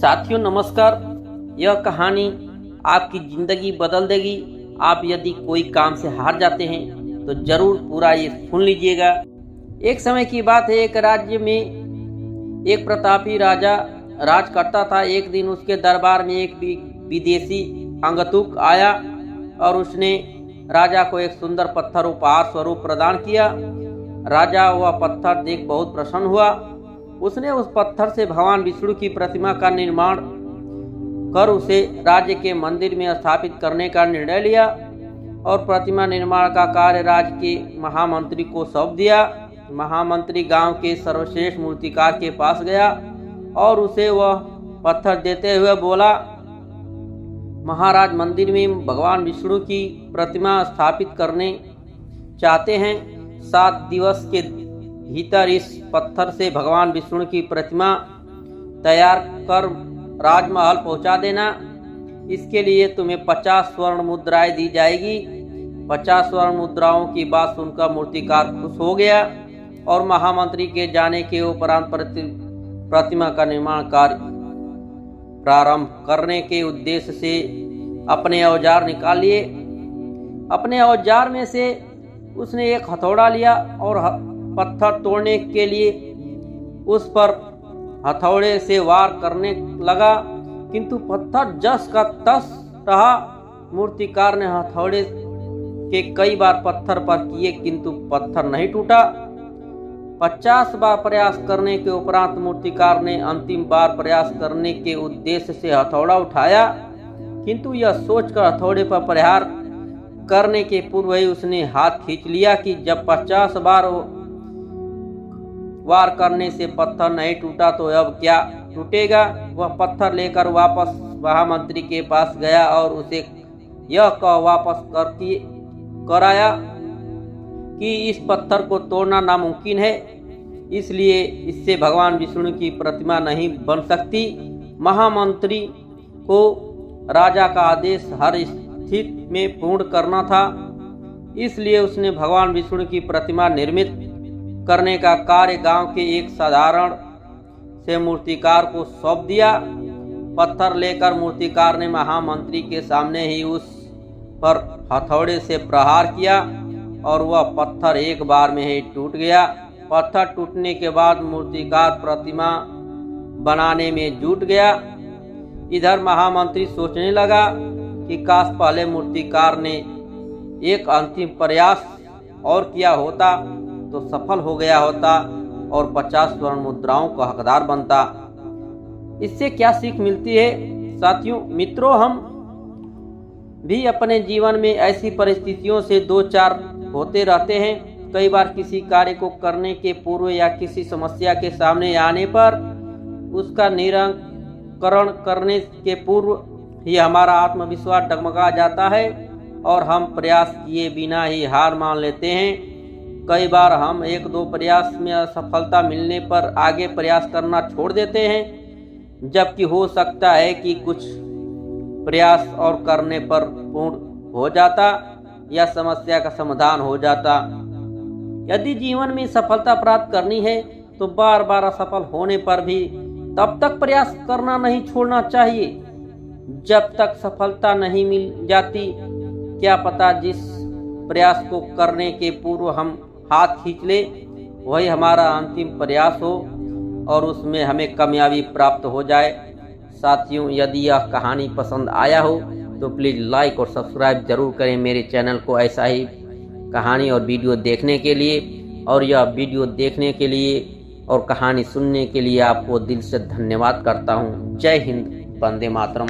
साथियों नमस्कार। यह कहानी आपकी ज़िंदगी बदल देगी। आप यदि कोई काम से हार जाते हैं तो ज़रूर पूरा ये सुन लीजिएगा। एक समय की बात है, एक राज्य में एक प्रतापी राजा राज करता था। एक दिन उसके दरबार में एक विदेशी अंगतुक आया और उसने राजा को एक सुंदर पत्थर उपहार स्वरूप प्रदान किया। राजा वह पत्थर देख बहुत प्रसन्न हुआ। उसने उस पत्थर से भगवान विष्णु की प्रतिमा का निर्माण कर उसे राज्य के मंदिर में स्थापित करने का निर्णय लिया और प्रतिमा निर्माण का कार्य राज्य के महामंत्री को सौंप दिया। महामंत्री गांव के सर्वश्रेष्ठ मूर्तिकार के पास गया और उसे वह पत्थर देते हुए बोला, महाराज, मंदिर में भगवान विष्णु की प्रतिमा स्थापित करने चाहते हैं। 7 दिवस के भीतर इस पत्थर से भगवान विष्णु की प्रतिमा तैयार कर राजमहल पहुंचा देना। इसके लिए तुम्हें 50 स्वर्ण मुद्राएं दी जाएगी। 50 स्वर्ण मुद्राओं की बात सुनकर मूर्तिकार खुश हो गया और महामंत्री के जाने के उपरांत प्रतिमा का निर्माण कार्य प्रारंभ करने के उद्देश्य से अपने औजार निकाल लिए। अपने औजार में से उसने एक हथौड़ा लिया और पत्थर तोड़ने के लिए उस पर हथौड़े से वार करने लगा, किंतु पत्थर जस का तस रहा। मूर्तिकार ने हथौड़े के कई बार पत्थर पर किए, किंतु पत्थर नहीं टूटा। 50 बार प्रयास करने के उपरांत मूर्तिकार ने अंतिम बार प्रयास करने के उद्देश्य से हथौड़ा उठाया, किंतु यह सोचकर हथौड़े पर प्रहार करने के पूर्व ही उसने हाथ खींच लिया कि जब 50 बार वार करने से पत्थर नहीं टूटा तो अब क्या टूटेगा। वह पत्थर लेकर वापस महामंत्री के पास गया और उसे यह कह वापस कराया कि इस पत्थर को तोड़ना नामुमकिन है, इसलिए इससे भगवान विष्णु की प्रतिमा नहीं बन सकती। महामंत्री को राजा का आदेश हर स्थिति में पूर्ण करना था, इसलिए उसने भगवान विष्णु की प्रतिमा निर्मित करने का कार्य गांव के एक साधारण से मूर्तिकार को सौंप दिया। पत्थर लेकर मूर्तिकार ने महामंत्री के सामने ही उस पर हथौड़े से प्रहार किया और वह पत्थर एक बार में ही टूट गया। पत्थर टूटने के बाद मूर्तिकार प्रतिमा बनाने में जुट गया। इधर महामंत्री सोचने लगा कि काश पहले मूर्तिकार ने एक अंतिम प्रयास और किया होता तो सफल हो गया होता और 50 स्वर्ण मुद्राओं का हकदार बनता। इससे क्या सीख मिलती है साथियों, मित्रों? हम भी अपने जीवन में ऐसी परिस्थितियों से दो चार होते रहते हैं। कई बार किसी कार्य को करने के पूर्व या किसी समस्या के सामने आने पर उसका निराकरण करने के पूर्व ही हमारा आत्मविश्वास डगमगा जाता है और हम प्रयास किए बिना ही हार मान लेते हैं। कई बार हम 1-2 प्रयास में असफलता मिलने पर आगे प्रयास करना छोड़ देते हैं, जबकि हो सकता है कि कुछ प्रयास और करने पर पूर्ण हो जाता या समस्या का समाधान हो जाता। यदि जीवन में सफलता प्राप्त करनी है तो बार बार असफल होने पर भी तब तक प्रयास करना नहीं छोड़ना चाहिए जब तक सफलता नहीं मिल जाती। क्या पता जिस प्रयास को करने के पूर्व हम हाथ खींच ले वही हमारा अंतिम प्रयास हो और उसमें हमें कामयाबी प्राप्त हो जाए। साथियों, यदि यह कहानी पसंद आया हो तो प्लीज़ लाइक और सब्सक्राइब जरूर करें मेरे चैनल को ऐसा ही कहानी और वीडियो देखने के लिए। और यह वीडियो देखने के लिए और कहानी सुनने के लिए आपको दिल से धन्यवाद करता हूँ। जय हिंद, वंदे मातरम।